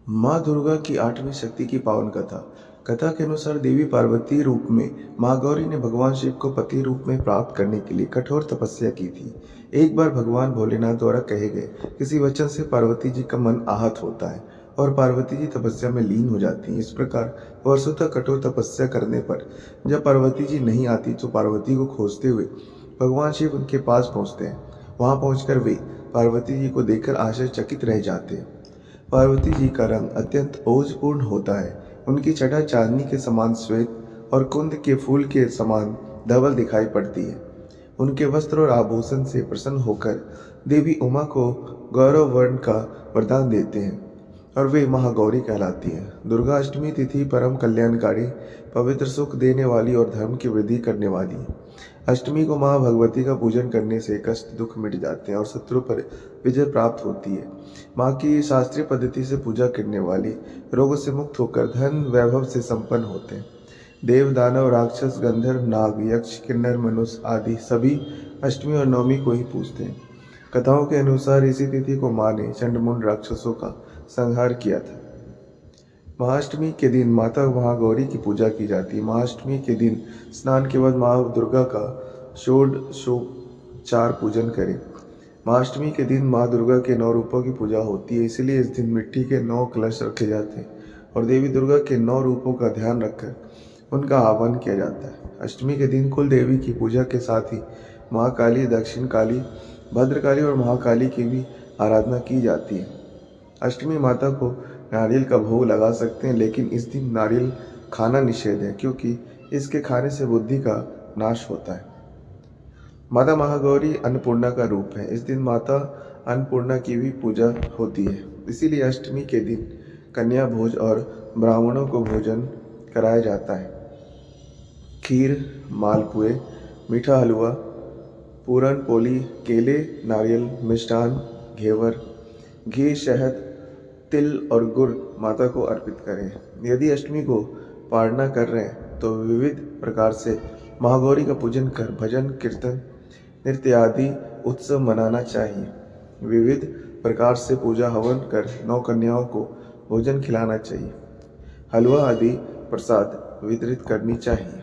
माँ दुर्गा की आठवीं शक्ति की पावन कथा। कथा के अनुसार देवी पार्वती रूप में माँ गौरी ने भगवान शिव को पति रूप में प्राप्त करने के लिए कठोर तपस्या की थी। एक बार भगवान भोलेनाथ द्वारा कहे गए किसी वचन से पार्वती जी का मन आहत होता है और पार्वती जी तपस्या में लीन हो जाती हैं। इस प्रकार वर्षों तक कठोर तपस्या करने पर जब पार्वती जी नहीं आती तो पार्वती को खोजते हुए भगवान शिव उनके पास पहुंचते हैं। वहां पहुंचकर वे पार्वती जी को देखकर आश्चर्यचकित रह जाते हैं। पार्वती जी का रंग अत्यंत ओजपूर्ण होता है। उनकी छटा चांदनी के समान श्वेत और कुंद के फूल के समान धवल दिखाई पड़ती है। उनके वस्त्र और आभूषण से प्रसन्न होकर देवी उमा को गौरव वर्ण का वरदान देते हैं और वे महागौरी कहलाती हैं। दुर्गा अष्टमी तिथि परम कल्याणकारी, पवित्र सुख देने वाली और धर्म की वृद्धि करने वाली है। अष्टमी को माँ भगवती का पूजन करने से कष्ट दुख मिट जाते हैं और शत्रु पर विजय प्राप्त होती है। माँ की शास्त्रीय पद्धति से पूजा करने वाली रोगों से मुक्त होकर धन वैभव से संपन्न होते हैं। देव दानव राक्षस गंधर्व नाग यक्ष किन्नर मनुष्य आदि सभी अष्टमी और नवमी को ही पूजते हैं। कथाओं के अनुसार इसी तिथि को माँ ने चंडमुंड राक्षसों का संहार किया था। महाअष्टमी के दिन माता महागौरी की पूजा की जाती है। महाअष्टमी के दिन स्नान के बाद माँ दुर्गा का षोडशोपचार पूजन करें। महाअष्टमी के दिन माँ दुर्गा के 9 रूपों की पूजा होती है, इसलिए इस दिन मिट्टी के 9 कलश रखे जाते हैं और देवी दुर्गा के 9 रूपों का ध्यान रखकर उनका आह्वान किया जाता है। अष्टमी के दिन कुल देवी की पूजा के साथ ही माँ काली, दक्षिण काली, भद्रकाली और महाकाली की भी आराधना की जाती है। अष्टमी माता को नारियल का भोग लगा सकते हैं, लेकिन इस दिन नारियल खाना निषेध है क्योंकि इसके खाने से बुद्धि का नाश होता है। माता महागौरी अन्नपूर्णा का रूप है। इस दिन माता अन्नपूर्णा की भी पूजा होती है, इसीलिए अष्टमी के दिन कन्या भोज और ब्राह्मणों को भोजन कराया जाता है। खीर, मालपुए, मीठा हलवा, पूरन पोली, केले, नारियल, मिष्ठान, घेवर, घी, शहद, तिल और गुड़ माता को अर्पित करें। यदि अष्टमी को पारणा कर रहे हैं तो विविध प्रकार से महागौरी का पूजन कर भजन कीर्तन नृत्य आदि उत्सव मनाना चाहिए। विविध प्रकार से पूजा हवन कर 9 कन्याओं को भोजन खिलाना चाहिए। हलवा आदि प्रसाद वितरित करनी चाहिए।